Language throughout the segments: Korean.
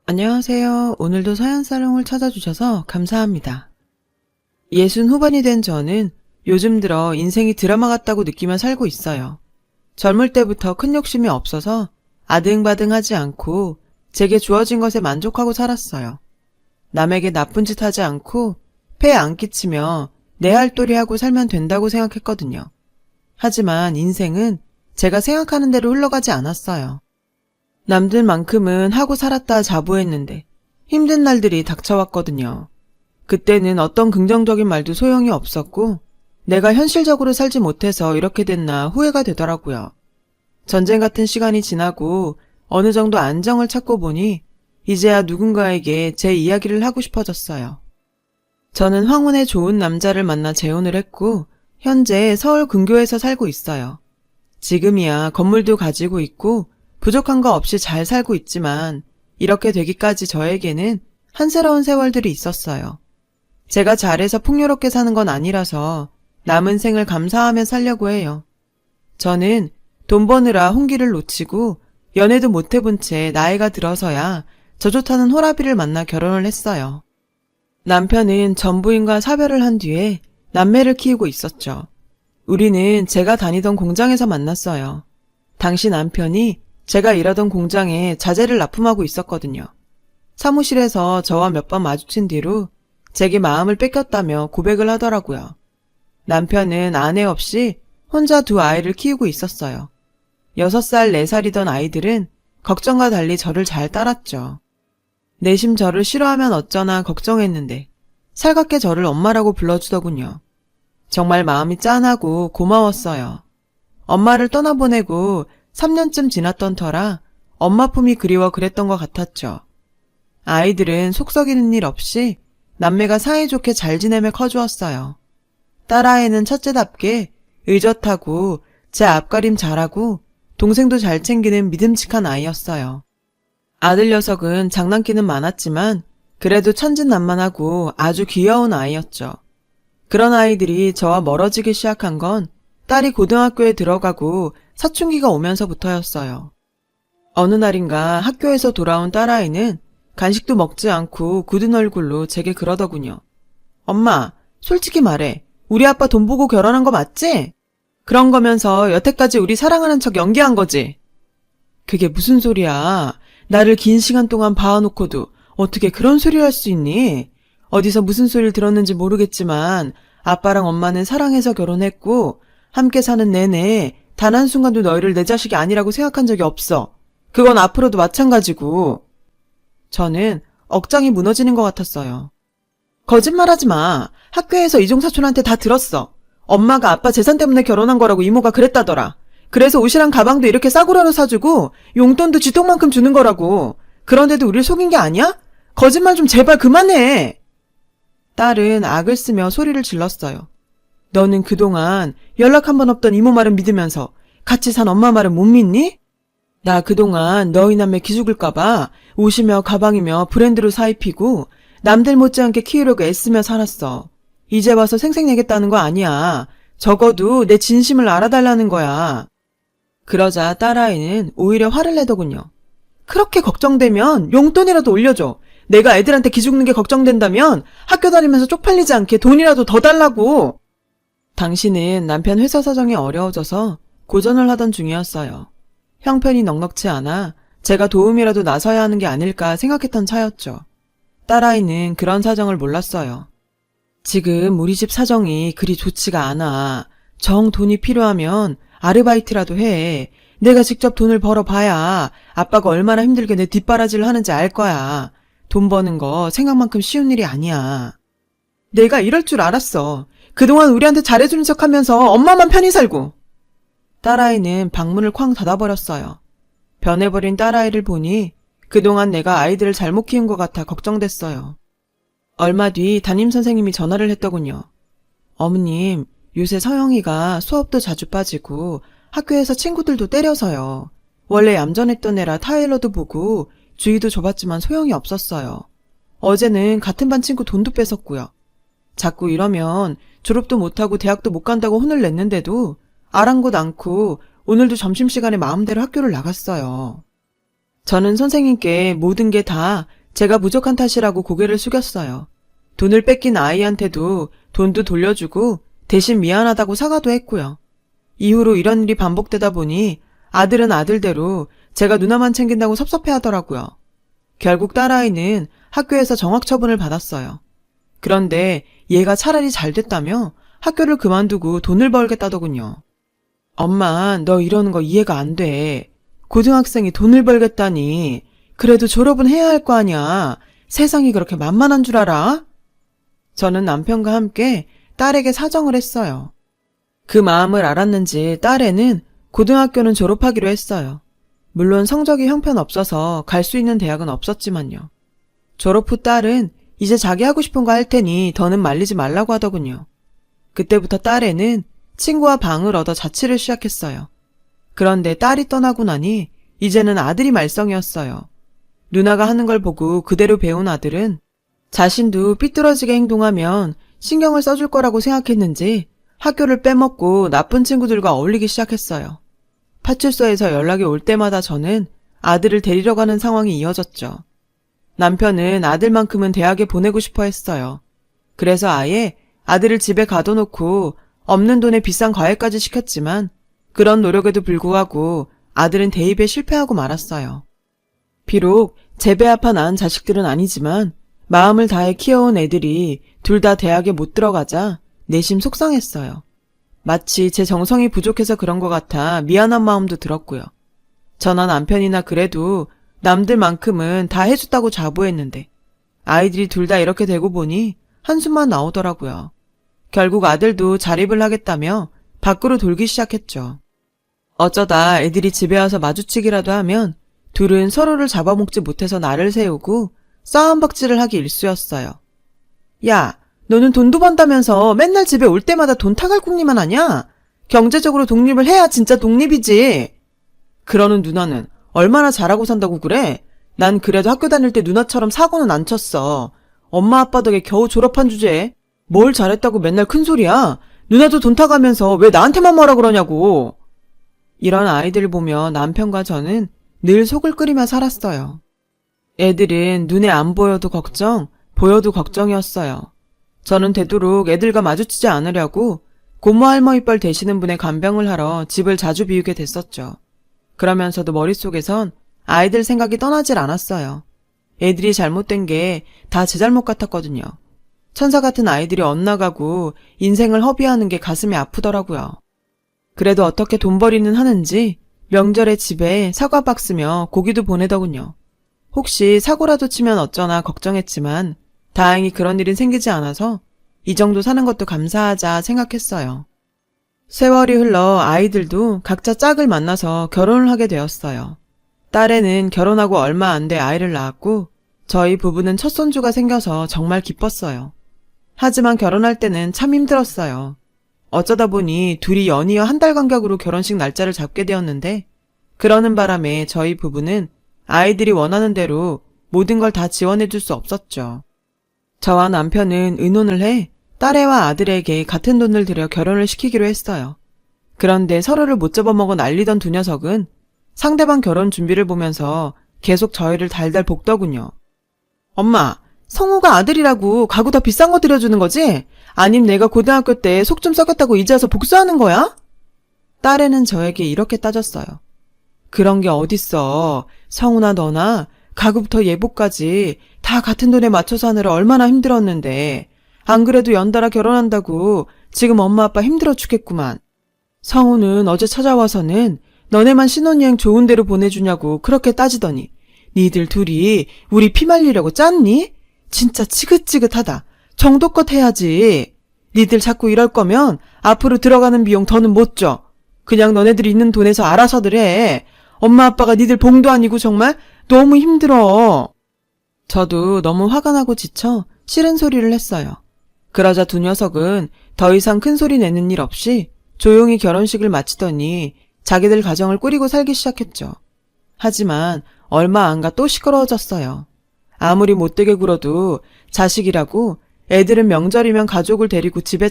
안녕하세요. 오늘도 서연살롱을 찾아주셔서 감사합니다. 60 후반이 된 저는 요즘 들어 인생이 드라마 같다고 느끼며 살고 있어요. 젊을 때부터 큰 욕심이 없어서 아등바등하지 않고 제게 주어진 것에 만족하고 살았어요. 남에게 나쁜 짓 하지 않고 폐 안 끼치며 내 할 도리 하고 살면 된다고 생각했거든요. 하지만 인생은 제가 생각하는 대로 흘러가지 않았어요. 남들만큼은 하고 살았다 자부했는데 힘든 날들이 닥쳐왔거든요. 그때는 어떤 긍정적인 말도 소용이 없었고 내가 현실적으로 살지 못해서 이렇게 됐나 후회가 되더라고요. 전쟁 같은 시간이 지나고 어느 정도 안정을 찾고 보니 이제야 누군가에게 제 이야기를 하고 싶어졌어요. 저는 황혼의 좋은 남자를 만나 재혼을 했고 현재 서울 근교에서 살고 있어요. 지금이야 건물도 가지고 있고 부족한 거 없이 잘 살고 있지만 이렇게 되기까지 저에게는 한스러운 세월들이 있었어요. 제가 잘해서 풍요롭게 사는 건 아니라서 남은 생을 감사하며 살려고 해요. 저는 돈 버느라 홍기를 놓치고 연애도 못 해본 채 나이가 들어서야 저 좋다는 호라비를 만나 결혼을 했어요. 남편은 전부인과 사별을 한 뒤에 남매를 키우고 있었죠. 우리는 제가 다니던 공장에서 만났어요. 당시 남편이 제가 일하던 공장에 자재를 납품하고 있었거든요. 사무실에서 저와 몇 번 마주친 뒤로 제게 마음을 뺏겼다며 고백을 하더라고요. 남편은 아내 없이 혼자 2아이를 키우고 있었어요. 6살, 4살이던 아이들은 걱정과 달리 저를 잘 따랐죠. 내심 저를 싫어하면 어쩌나 걱정했는데 살갑게 저를 엄마라고 불러주더군요. 정말 마음이 짠하고 고마웠어요. 엄마를 떠나보내고 3년쯤 지났던 터라 엄마 품이 그리워 그랬던 것 같았죠. 아이들은 속 썩이는 일 없이 남매가 사이좋게 잘 지내며 커주었어요. 딸아이는 첫째답게 의젓하고 제 앞가림 잘하고 동생도 잘 챙기는 믿음직한 아이였어요. 아들 녀석은 장난기는 많았지만 그래도 천진난만하고 아주 귀여운 아이였죠. 그런 아이들이 저와 멀어지기 시작한 건 딸이 고등학교에 들어가고 사춘기가 오면서부터였어요. 어느 날인가 학교에서 돌아온 딸아이는 간식도 먹지 않고 굳은 얼굴로 제게 그러더군요. 엄마, 솔직히 말해. 우리 아빠 돈 보고 결혼한 거 맞지? 그런 거면서 여태까지 우리 사랑하는 척 연기한 거지? 그게 무슨 소리야. 나를 긴 시간 동안 봐놓고도 어떻게 그런 소리를 할 수 있니? 어디서 무슨 소리를 들었는지 모르겠지만 아빠랑 엄마는 사랑해서 결혼했고 함께 사는 내내 단 한순간도 너희를 내 자식이 아니라고 생각한 적이 없어. 그건 앞으로도 마찬가지고. 저는 억장이 무너지는 것 같았어요. 거짓말하지 마. 학교에서 이종사촌한테 다 들었어. 엄마가 아빠 재산 때문에 결혼한 거라고 이모가 그랬다더라. 그래서 옷이랑 가방도 이렇게 싸구려로 사주고 용돈도 쥐똥만큼 주는 거라고. 그런데도 우릴 속인 게 아니야? 거짓말 좀 제발 그만해. 딸은 악을 쓰며 소리를 질렀어요. 너는 그동안 연락 한 번 없던 이모 말은 믿으면서 같이 산 엄마 말은 못 믿니? 나 그동안 너희 남매 기죽을까봐 옷이며 가방이며 브랜드로 사 입히고 남들 못지않게 키우려고 애쓰며 살았어. 이제 와서 생색내겠다는 거 아니야. 적어도 내 진심을 알아달라는 거야. 그러자 딸아이는 오히려 화를 내더군요. 그렇게 걱정되면 용돈이라도 올려줘. 내가 애들한테 기죽는 게 걱정된다면 학교 다니면서 쪽팔리지 않게 돈이라도 더 달라고. 당시는 남편 회사 사정이 어려워져서 고전을 하던 중이었어요. 형편이 넉넉치 않아 제가 도움이라도 나서야 하는 게 아닐까 생각했던 차였죠. 딸아이는 그런 사정을 몰랐어요. 지금 우리 집 사정이 그리 좋지가 않아. 정 돈이 필요하면 아르바이트라도 해. 내가 직접 돈을 벌어봐야 아빠가 얼마나 힘들게 내 뒷바라지를 하는지 알 거야. 돈 버는 거 생각만큼 쉬운 일이 아니야. 내가 이럴 줄 알았어. 그동안 우리한테 잘해주는 척하면서 엄마만 편히 살고. 딸아이는 방문을 쾅 닫아버렸어요. 변해버린 딸아이를 보니 그동안 내가 아이들을 잘못 키운 것 같아 걱정됐어요. 얼마 뒤 담임선생님이 전화를 했더군요. 어머님, 요새 서영이가 수업도 자주 빠지고 학교에서 친구들도 때려서요. 원래 얌전했던 애라 타일러도 보고 주의도 줘봤지만 소용이 없었어요. 어제는 같은 반 친구 돈도 뺏었고요. 자꾸 이러면 졸업도 못하고 대학도 못 간다고 혼을 냈는데도 아랑곳 않고 오늘도 점심시간에 마음대로 학교를 나갔어요. 저는 선생님께 모든 게 다 제가 부족한 탓이라고 고개를 숙였어요. 돈을 뺏긴 아이한테도 돈도 돌려주고 대신 미안하다고 사과도 했고요. 이후로 이런 일이 반복되다 보니 아들은 아들대로 제가 누나만 챙긴다고 섭섭해하더라고요. 결국 딸아이는 학교에서 정학처분을 받았어요. 그런데 얘가 차라리 잘 됐다며 학교를 그만두고 돈을 벌겠다더군요. 엄마, 너 이러는 거 이해가 안 돼. 고등학생이 돈을 벌겠다니. 그래도 졸업은 해야 할 거 아니야. 세상이 그렇게 만만한 줄 알아? 저는 남편과 함께 딸에게 사정을 했어요. 그 마음을 알았는지 딸애는 고등학교는 졸업하기로 했어요. 물론 성적이 형편없어서 갈 수 있는 대학은 없었지만요. 졸업 후 딸은 이제 자기 하고 싶은 거 할 테니 더는 말리지 말라고 하더군요. 그때부터 딸애는 친구와 방을 얻어 자취를 시작했어요. 그런데 딸이 떠나고 나니 이제는 아들이 말썽이었어요. 누나가 하는 걸 보고 그대로 배운 아들은 자신도 삐뚤어지게 행동하면 신경을 써줄 거라고 생각했는지 학교를 빼먹고 나쁜 친구들과 어울리기 시작했어요. 파출소에서 연락이 올 때마다 저는 아들을 데리러 가는 상황이 이어졌죠. 남편은 아들만큼은 대학에 보내고 싶어 했어요. 그래서 아예 아들을 집에 가둬놓고 없는 돈에 비싼 과외까지 시켰지만 그런 노력에도 불구하고 아들은 대입에 실패하고 말았어요. 비록 제 배 아파 낳은 자식들은 아니지만 마음을 다해 키워온 애들이 둘 다 대학에 못 들어가자 내심 속상했어요. 마치 제 정성이 부족해서 그런 것 같아 미안한 마음도 들었고요. 저나 남편이나 그래도 남들만큼은 다 해줬다고 자부했는데 아이들이 둘 다 이렇게 되고 보니 한숨만 나오더라고요. 결국 아들도 자립을 하겠다며 밖으로 돌기 시작했죠. 어쩌다 애들이 집에 와서 마주치기라도 하면 둘은 서로를 잡아먹지 못해서 나를 세우고 싸움박질을 하기 일쑤였어요. 야, 너는 돈도 번다면서 맨날 집에 올 때마다 돈 타갈궁리만 하냐? 경제적으로 독립을 해야 진짜 독립이지. 그러는 누나는 얼마나 잘하고 산다고 그래? 난 그래도 학교 다닐 때 누나처럼 사고는 안 쳤어. 엄마 아빠 덕에 겨우 졸업한 주제에 뭘 잘했다고 맨날 큰소리야. 누나도 돈 타가면서 왜 나한테만 뭐라 그러냐고. 이런 아이들을 보며 남편과 저는 늘 속을 끓이며 살았어요. 애들은 눈에 안 보여도 걱정, 보여도 걱정이었어요. 저는 되도록 애들과 마주치지 않으려고 고모 할머니뻘 되시는 분의 간병을 하러 집을 자주 비우게 됐었죠. 그러면서도 머릿속에선 아이들 생각이 떠나질 않았어요. 애들이 잘못된 게 다 제 잘못 같았거든요. 천사 같은 아이들이 엇나가고 인생을 허비하는 게 가슴이 아프더라고요. 그래도 어떻게 돈벌이는 하는지 명절에 집에 사과박 쓰며 고기도 보내더군요. 혹시 사고라도 치면 어쩌나 걱정했지만 다행히 그런 일은 생기지 않아서 이 정도 사는 것도 감사하자 생각했어요. 세월이 흘러 아이들도 각자 짝을 만나서 결혼을 하게 되었어요. 딸애는 결혼하고 얼마 안 돼 아이를 낳았고 저희 부부는 첫 손주가 생겨서 정말 기뻤어요. 하지만 결혼할 때는 참 힘들었어요. 어쩌다 보니 둘이 연이어 한 달 간격으로 결혼식 날짜를 잡게 되었는데 그러는 바람에 저희 부부는 아이들이 원하는 대로 모든 걸 다 지원해줄 수 없었죠. 저와 남편은 의논을 해 딸애와 아들에게 같은 돈을 들여 결혼을 시키기로 했어요. 그런데 서로를 못 잡아먹어 난리던 두 녀석은 상대방 결혼 준비를 보면서 계속 저희를 달달 볶더군요. 엄마, 성우가 아들이라고 가구 더 비싼 거 들여주는 거지? 아님 내가 고등학교 때 속 좀 썩였다고 이제 와서 복수하는 거야? 딸애는 저에게 이렇게 따졌어요. 그런 게 어딨어. 성우나 너나 가구부터 예복까지 다 같은 돈에 맞춰서 하느라 얼마나 힘들었는데. 안 그래도 연달아 결혼한다고 지금 엄마 아빠 힘들어 죽겠구만. 성우는 어제 찾아와서는 너네만 신혼여행 좋은 데로 보내주냐고 그렇게 따지더니 니들 둘이 우리 피 말리려고 짰니? 진짜 지긋지긋하다. 정도껏 해야지. 니들 자꾸 이럴 거면 앞으로 들어가는 비용 더는 못 줘. 그냥 너네들이 있는 돈에서 알아서들 해. 엄마 아빠가 니들 봉도 아니고 정말 너무 힘들어. 저도 너무 화가 나고 지쳐 싫은 소리를 했어요. 그러자 두 녀석은 더 이상 큰 소리 내는 일 없이 조용히 결혼식을 마치더니 자기들 가정을 꾸리고 살기 시작했죠. 하지만 얼마 안 가 또 시끄러워졌어요. 아무리 못되게 굴어도 자식이라고 애들은 명절이면 가족을 데리고 집에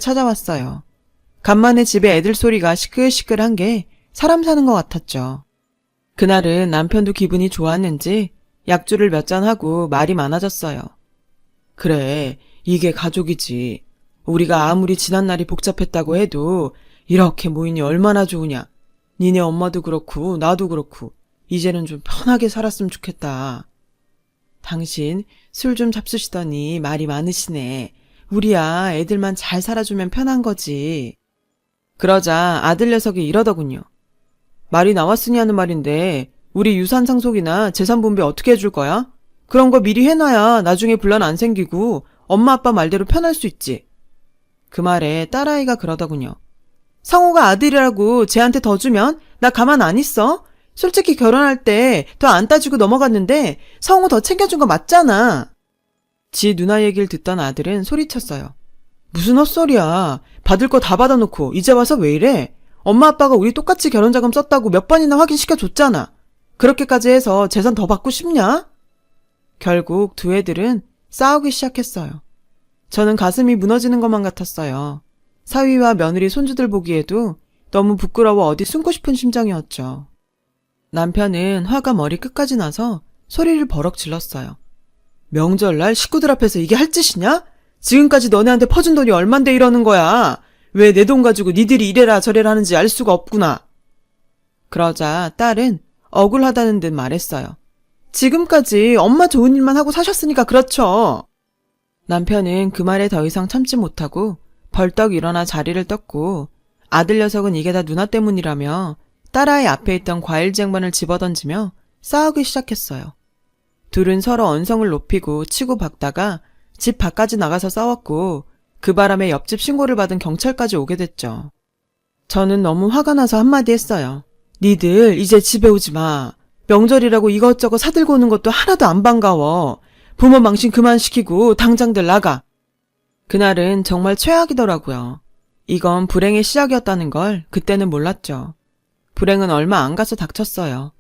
그날은 남편도 기분이 좋았는지 약주를 몇 잔하고 말이 많아졌어요. 그래, 이게 가족이지. 우리가 아무리 지난날이 복잡했다고 해도 이렇게 모이니 얼마나 좋으냐. 니네 엄마도 그렇고 나도 그렇고 이제는 좀 편하게 살았으면 좋겠다. 당신 술 좀 잡수시더니 말이 많으시네. 우리야 애들만 잘 살아주면 편한 거지. 그러자 아들 녀석이 이러더군요. 말이 나왔으니 하는 말인데 우리 유산 상속이나 재산 분배 어떻게 해줄 거야? 그런 거 미리 해놔야 나중에 분란 안 생기고 엄마 아빠 말대로 편할 수 있지. 그 말에 딸아이가 그러더군요. 성우가 아들이라고 쟤한테 더 주면 나 가만 안 있어? 솔직히 결혼할 때 더 안 따지고 넘어갔는데 성우 더 챙겨준 거 맞잖아. 지 누나 얘기를 듣던 아들은 소리쳤어요. 무슨 헛소리야. 받을 거 다 받아놓고 이제 와서 왜 이래? 엄마 아빠가 우리 똑같이 결혼자금 썼다고 몇 번이나 확인시켜줬잖아. 그렇게까지 해서 재산 더 받고 싶냐? 결국 두 애들은 싸우기 시작했어요. 저는 가슴이 무너지는 것만 같았어요. 사위와 며느리 손주들 보기에도 너무 부끄러워 어디 숨고 싶은 심정이었죠. 남편은 화가 머리 끝까지 나서 소리를 버럭 질렀어요. 명절날 식구들 앞에서 이게 할 짓이냐? 지금까지 너네한테 퍼준 돈이 얼만데 이러는 거야. 왜 내 돈 가지고 니들이 이래라 저래라 하는지 알 수가 없구나. 그러자 딸은 억울하다는 듯 말했어요. 지금까지 엄마 좋은 일만 하고 사셨으니까 그렇죠. 남편은 그 말에 더 이상 참지 못하고 벌떡 일어나 자리를 떴고 아들 녀석은 이게 다 누나 때문이라며 딸아이 앞에 있던 과일 쟁반을 집어던지며 싸우기 시작했어요. 둘은 서로 언성을 높이고 치고 박다가 집 밖까지 나가서 싸웠고 그 바람에 옆집 신고를 받은 경찰까지 오게 됐죠. 저는 너무 화가 나서 한마디 했어요. 니들 이제 집에 오지 마. 명절이라고 이것저것 사들고 오는 것도 하나도 안 반가워. 부모 망신 그만 시키고 당장들 나가. 그날은 정말 최악이더라고요. 이건 불행의 시작이었다는 걸 그때는 몰랐죠. 불행은 얼마 안 가서 닥쳤어요.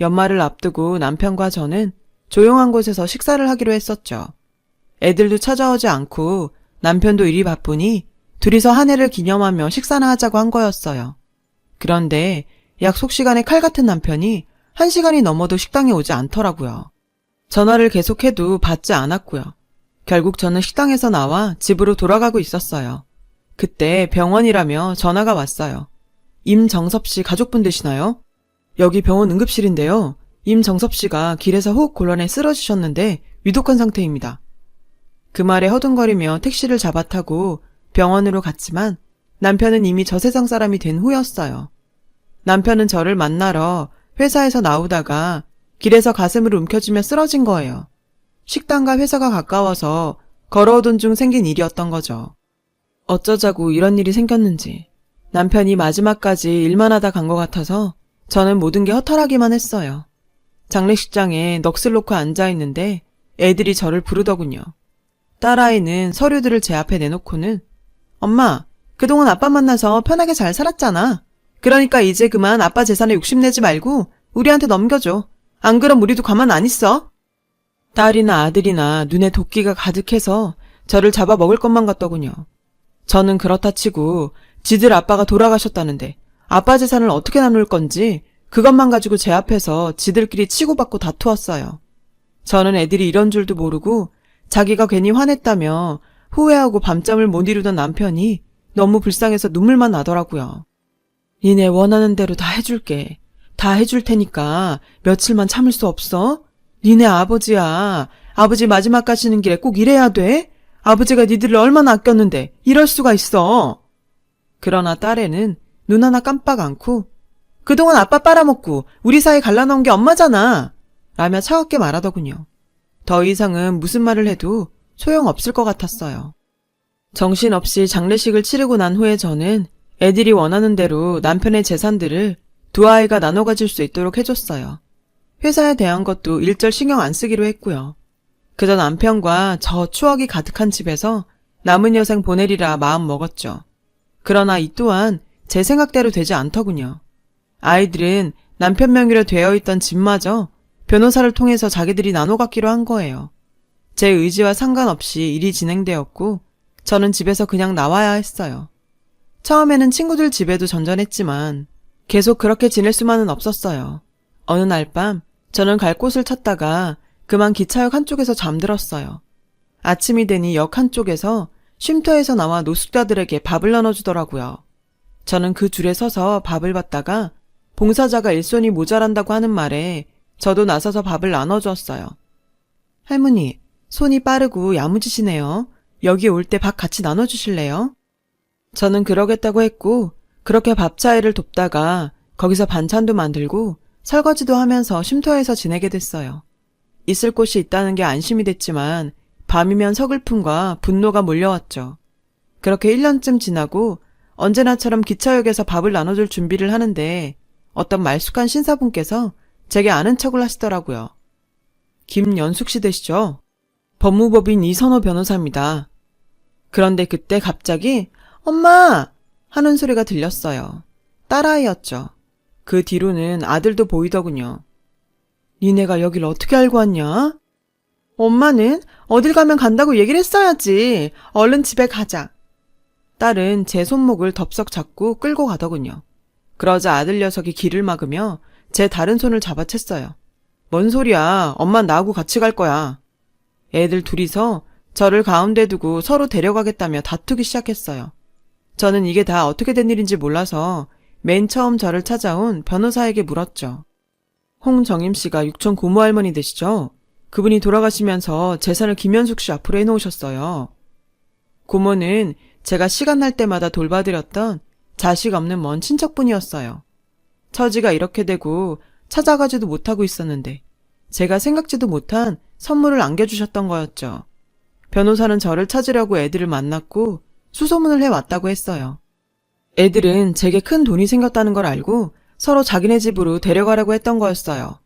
연말을 앞두고 남편과 저는 조용한 곳에서 식사를 하기로 했었죠. 애들도 찾아오지 않고 남편도 일이 바쁘니 둘이서 한 해를 기념하며 식사나 하자고 한 거였어요. 그런데 약속 시간에 칼 같은 남편이 1시간이 넘어도 식당에 오지 않더라고요. 전화를 계속해도 받지 않았고요. 결국 저는 식당에서 나와 집으로 돌아가고 있었어요. 그때 병원이라며 전화가 왔어요. 임정섭 씨 가족분 되시나요? 여기 병원 응급실인데요. 임정섭 씨가 길에서 호흡곤란에 쓰러지셨는데 위독한 상태입니다. 그 말에 허둥거리며 택시를 잡아 타고 병원으로 갔지만 남편은 이미 저 세상 사람이 된 후였어요. 남편은 저를 만나러 회사에서 나오다가 길에서 가슴을 움켜쥐며 쓰러진 거예요. 식당과 회사가 가까워서 걸어오던 중 생긴 일이었던 거죠. 어쩌자고 이런 일이 생겼는지 남편이 마지막까지 일만 하다 간 것 같아서 저는 모든 게 허탈하기만 했어요. 장례식장에 넋을 놓고 앉아있는데 애들이 저를 부르더군요. 딸아이는 서류들을 제 앞에 내놓고는 엄마, 그동안 아빠 만나서 편하게 잘 살았잖아. 그러니까 이제 그만 아빠 재산에 욕심내지 말고 우리한테 넘겨줘. 안 그럼 우리도 가만 안 있어. 딸이나 아들이나 눈에 도끼가 가득해서 저를 잡아먹을 것만 같더군요. 저는 그렇다 치고 지들 아빠가 돌아가셨다는데 아빠 재산을 어떻게 나눌 건지 그것만 가지고 제 앞에서 지들끼리 치고받고 다투었어요. 저는 애들이 이런 줄도 모르고 자기가 괜히 화냈다며 후회하고 밤잠을 못 이루던 남편이 너무 불쌍해서 눈물만 나더라고요. 니네 원하는 대로 다 해줄게. 다 해줄 테니까 며칠만 참을 수 없어? 니네 아버지야. 아버지 마지막 가시는 길에 꼭 이래야 돼? 아버지가 니들을 얼마나 아꼈는데 이럴 수가 있어. 그러나 딸애는 눈 하나 깜빡 않고 그동안 아빠 빨아먹고 우리 사이 갈라놓은 게 엄마잖아. 라며 차갑게 말하더군요. 더 이상은 무슨 말을 해도 소용없을 것 같았어요. 정신없이 장례식을 치르고 난 후에 저는 애들이 원하는 대로 남편의 재산들을 두 아이가 나눠 가질 수 있도록 해줬어요. 회사에 대한 것도 일절 신경 안 쓰기로 했고요. 그저 남편과 저 추억이 가득한 집에서 남은 여생 보내리라 마음 먹었죠. 그러나 이 또한 제 생각대로 되지 않더군요. 아이들은 남편 명의로 되어 있던 집마저 변호사를 통해서 자기들이 나눠 갖기로 한 거예요. 제 의지와 상관없이 일이 진행되었고 저는 집에서 그냥 나와야 했어요. 처음에는 친구들 집에도 전전했지만 계속 그렇게 지낼 수만은 없었어요. 어느 날 밤 저는 갈 곳을 찾다가 그만 기차역 한쪽에서 잠들었어요. 아침이 되니 역 한쪽에서 쉼터에서 나와 노숙자들에게 밥을 나눠주더라고요. 저는 그 줄에 서서 밥을 받다가 봉사자가 일손이 모자란다고 하는 말에 저도 나서서 밥을 나눠주었어요. 할머니, 손이 빠르고 야무지시네요. 여기 올 때 밥 같이 나눠주실래요? 저는 그러겠다고 했고 그렇게 밥 차이를 돕다가 거기서 반찬도 만들고 설거지도 하면서 쉼터에서 지내게 됐어요. 있을 곳이 있다는 게 안심이 됐지만 밤이면 서글픔과 분노가 몰려왔죠. 그렇게 1년쯤 지나고 언제나처럼 기차역에서 밥을 나눠줄 준비를 하는데 어떤 말쑥한 신사분께서 제게 아는 척을 하시더라고요. 김연숙 씨 되시죠? 법무법인 이선호 변호사입니다. 그런데 그때 갑자기 엄마! 하는 소리가 들렸어요. 딸아이였죠. 그 뒤로는 아들도 보이더군요. 니네가 여길 어떻게 알고 왔냐? 엄마는 어딜 가면 간다고 얘기를 했어야지. 얼른 집에 가자. 딸은 제 손목을 덥석 잡고 끌고 가더군요. 그러자 아들 녀석이 길을 막으며 제 다른 손을 잡아챘어요. 뭔 소리야. 엄만 나하고 같이 갈 거야. 애들 둘이서 저를 가운데 두고 서로 데려가겠다며 다투기 시작했어요. 저는 이게 다 어떻게 된 일인지 몰라서 맨 처음 저를 찾아온 변호사에게 물었죠. 홍정임 씨가 육촌 고모 할머니 되시죠? 그분이 돌아가시면서 재산을 김현숙 씨 앞으로 해놓으셨어요. 고모는 제가 시간 날 때마다 돌봐드렸던 자식 없는 먼 친척분이었어요. 처지가 이렇게 되고 찾아가지도 못하고 있었는데 제가 생각지도 못한 선물을 안겨주셨던 거였죠. 변호사는 저를 찾으려고 애들을 만났고 수소문을 해왔다고 했어요. 애들은 제게 큰 돈이 생겼다는 걸 알고 서로 자기네 집으로 데려가려고 했던 거였어요.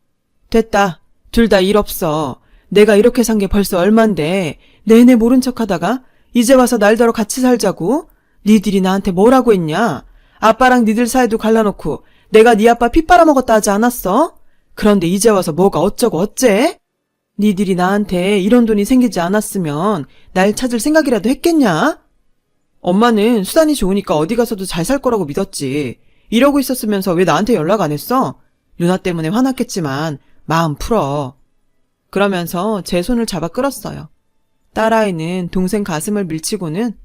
됐다. 둘 다 일 없어. 내가 이렇게 산 게 벌써 얼만데 내내 모른 척하다가 이제 와서 날더러 같이 살자고? 니들이 나한테 뭐라고 했냐? 아빠랑 니들 사이도 갈라놓고 내가 네 아빠 피 빨아먹었다 하지 않았어? 그런데 이제 와서 뭐가 어쩌고 어째? 니들이 나한테 이런 돈이 생기지 않았으면 날 찾을 생각이라도 했겠냐? 엄마는 수단이 좋으니까 어디 가서도 잘 살 거라고 믿었지. 이러고 있었으면서 왜 나한테 연락 안 했어? 누나 때문에 화났겠지만 마음 풀어. 그러면서 제 손을 잡아 끌었어요. 딸아이는 동생 가슴을 밀치고는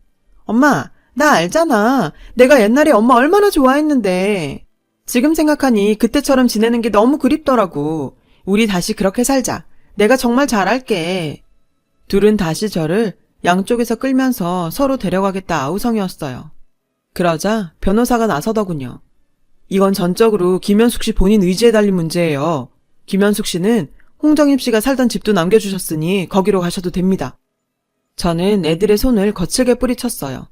엄마, 나 알잖아. 내가 옛날에 엄마 얼마나 좋아했는데. 지금 생각하니 그때처럼 지내는 게 너무 그립더라고. 우리 다시 그렇게 살자. 내가 정말 잘할게. 둘은 다시 저를 양쪽에서 끌면서 서로 데려가겠다 아우성이었어요. 그러자 변호사가 나서더군요. 이건 전적으로 김현숙 씨 본인 의지에 달린 문제예요. 김현숙 씨는 홍정임 씨가 살던 집도 남겨주셨으니 거기로 가셔도 됩니다. 저는 애들의 손을 거칠게 뿌리쳤어요.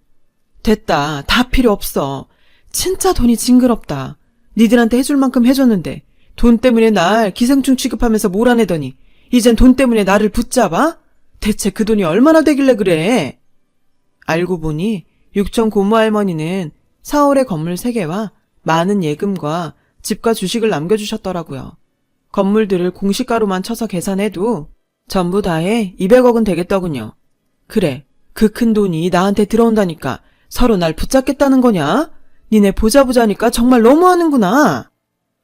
됐다. 다 필요 없어. 진짜 돈이 징그럽다. 니들한테 해줄 만큼 해줬는데 돈 때문에 날 기생충 취급하면서 몰아내더니 이젠 돈 때문에 나를 붙잡아? 대체 그 돈이 얼마나 되길래 그래? 알고 보니 육촌 고모 할머니는 서울의 건물 3개와 많은 예금과 집과 주식을 남겨주셨더라고요. 건물들을 공시가로만 쳐서 계산해도 전부 다해 200억은 되겠더군요. 그래, 그 큰 돈이 나한테 들어온다니까 서로 날 붙잡겠다는 거냐? 니네 보자보자니까 정말 너무하는구나.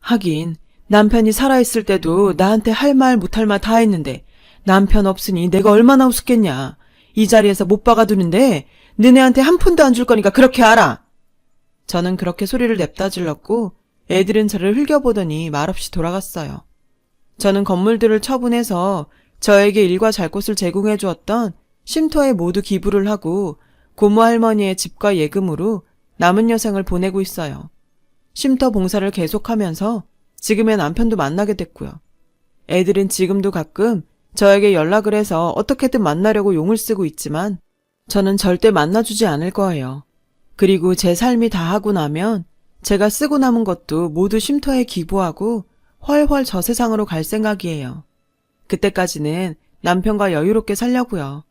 하긴 남편이 살아있을 때도 나한테 할 말 못할 말 다 했는데 남편 없으니 내가 얼마나 우습겠냐. 이 자리에서 못 박아두는데 너네한테 한 푼도 안 줄 거니까 그렇게 알아. 저는 그렇게 소리를 냅다 질렀고 애들은 저를 흘겨보더니 말없이 돌아갔어요. 저는 건물들을 처분해서 저에게 일과 잘 곳을 제공해 주었던 쉼터에 모두 기부를 하고 고모 할머니의 집과 예금으로 남은 여생을 보내고 있어요. 쉼터 봉사를 계속하면서 지금의 남편도 만나게 됐고요. 애들은 지금도 가끔 저에게 연락을 해서 어떻게든 만나려고 용을 쓰고 있지만 저는 절대 만나주지 않을 거예요. 그리고 제 삶이 다 하고 나면 제가 쓰고 남은 것도 모두 쉼터에 기부하고 훨훨 저 세상으로 갈 생각이에요. 그때까지는 남편과 여유롭게 살려고요.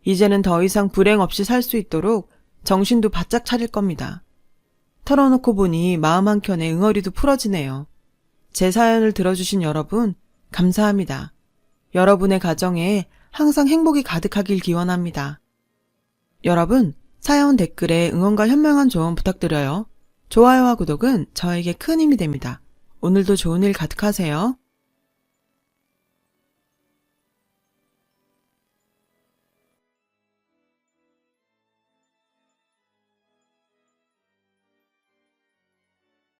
이제는 더 이상 불행 없이 살 수 있도록 정신도 바짝 차릴 겁니다. 털어놓고 보니 마음 한켠에 응어리도 풀어지네요. 제 사연을 들어주신 여러분 감사합니다. 여러분의 가정에 항상 행복이 가득하길 기원합니다. 여러분, 사연 댓글에 응원과 현명한 조언 부탁드려요. 좋아요와 구독은 저에게 큰 힘이 됩니다. 오늘도 좋은 일 가득하세요.